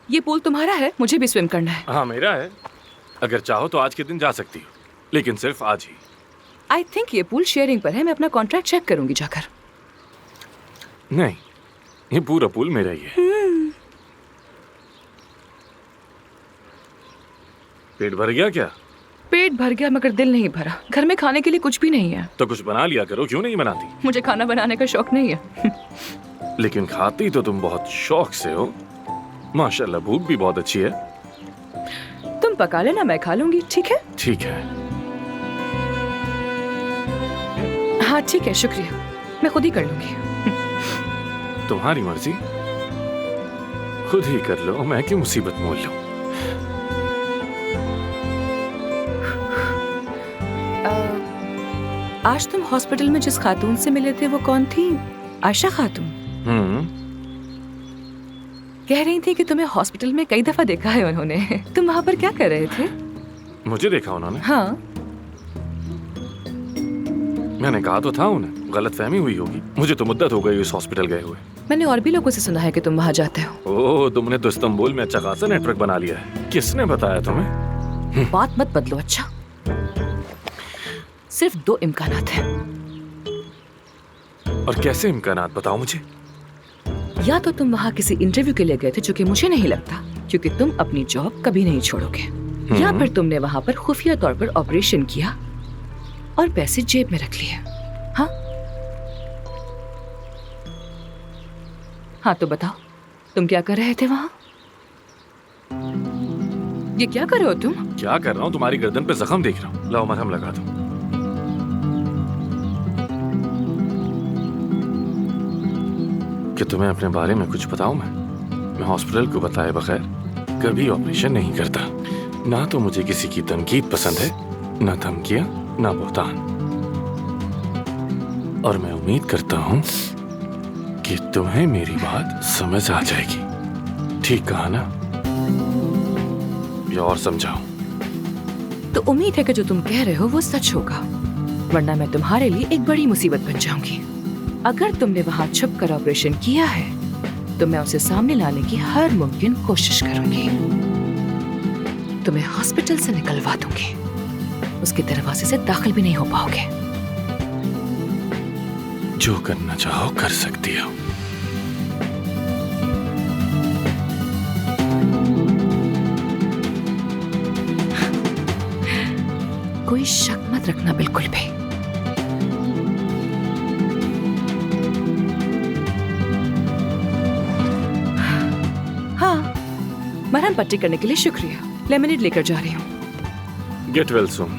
ये पूल तुम्हारा है? मुझे भी स्विम करना है। हाँ मेरा है। अगर चाहो तो आज के दिन जा सकती हो, लेकिन सिर्फ आज ही। आई थिंक ये पूल शेयरिंग पर है। मैं अपना कॉन्ट्रैक्ट चेक करूंगी जाकर। नहीं, ये पूरा पूल मेरा ही है। पेट भर गया क्या? पेट भर गया मगर दिल नहीं भरा। घर में खाने के लिए कुछ भी नहीं है। तो कुछ बना लिया करो, क्यों नहीं बनाती? मुझे खाना बनाने का शौक नहीं है। लेकिन खाती तो तुम बहुत शौक से हो। माशाल्लाह, भूख भी बहुत अच्छी है। तुम पका लेना, मैं खा लूंगी। ठीक है? ठीक है। हाँ ठीक है, शुक्रिया। मैं खुद ही कर लूंगी। तुम्हारी मर्जी, खुद ही कर लो। मैं क्यों मुसीबत मोल लूं? आज तुम हॉस्पिटल में जिस खातून से मिले थे वो कौन थी? आयशा खातून। कह रही थी कि तुम्हें हॉस्पिटल में कई दफा देखा है उन्होंने। तुम वहाँ पर क्या कर रहे थे? मुझे देखा उन्होंने? हाँ। मैंने कहा तो था उन्हें, गलतफहमी हुई होगी। मुझे तो मुद्दत हो गई इस हॉस्पिटल गए हुए। मैंने और भी लोगों से सुना है कि तुम वहाँ जाते हो। ओह, तुमने तो इस्तांबुल में अच्छा खासा नेटवर्क बना लिया है। किसने बताया तुम्हें? बात मत बदलो। अच्छा, सिर्फ 2 इम्कानात हैं। और कैसे इम्कानात, बताओ मुझे। या तो तुम वहाँ किसी इंटरव्यू के लिए गए थे, जो कि मुझे नहीं लगता, क्योंकि तुम अपनी जॉब कभी नहीं छोड़ोगे। या फिर तुमने वहाँ पर खुफिया तौर पर ऑपरेशन किया और पैसे जेब में रख लिए। हाँ हाँ, तो बताओ तुम क्या कर रहे थे वहाँ? ये क्या कर रहे हो तुम? क्या कर रहा हूँ? तुम्हारी गर्दन पे जख्म देख रहा हूँ। लाओ मरहम लगा दो। कि तुम्हें अपने बारे में कुछ बताऊं? मैं हॉस्पिटल को बताए बगैर कभी ऑपरेशन नहीं करता। ना तो मुझे किसी की तनकीद पसंद है, ना धमकियां, ना बोहतान। और मैं उम्मीद करता हूं कि तुम्हें मेरी बात समझ आ जाएगी। ठीक कहा ना? या और समझाऊं? तो उम्मीद है कि जो तुम कह रहे हो वो सच होगा, वरना मैं तुम्हारे लिए एक बड़ी मुसीबत बन जाऊंगी। अगर तुमने वहां छुप कर ऑपरेशन किया है तो मैं उसे सामने लाने की हर मुमकिन कोशिश करूंगी। तुम्हें हॉस्पिटल से निकलवा दूंगी। उसके दरवाजे से दाखिल भी नहीं हो पाओगे। जो करना चाहो कर सकती हो। कोई शक मत रखना बिल्कुल भी। मरहम पट्टी करने के लिए शुक्रिया। लेमनेड लेकर जा रही हूँ। Get well soon.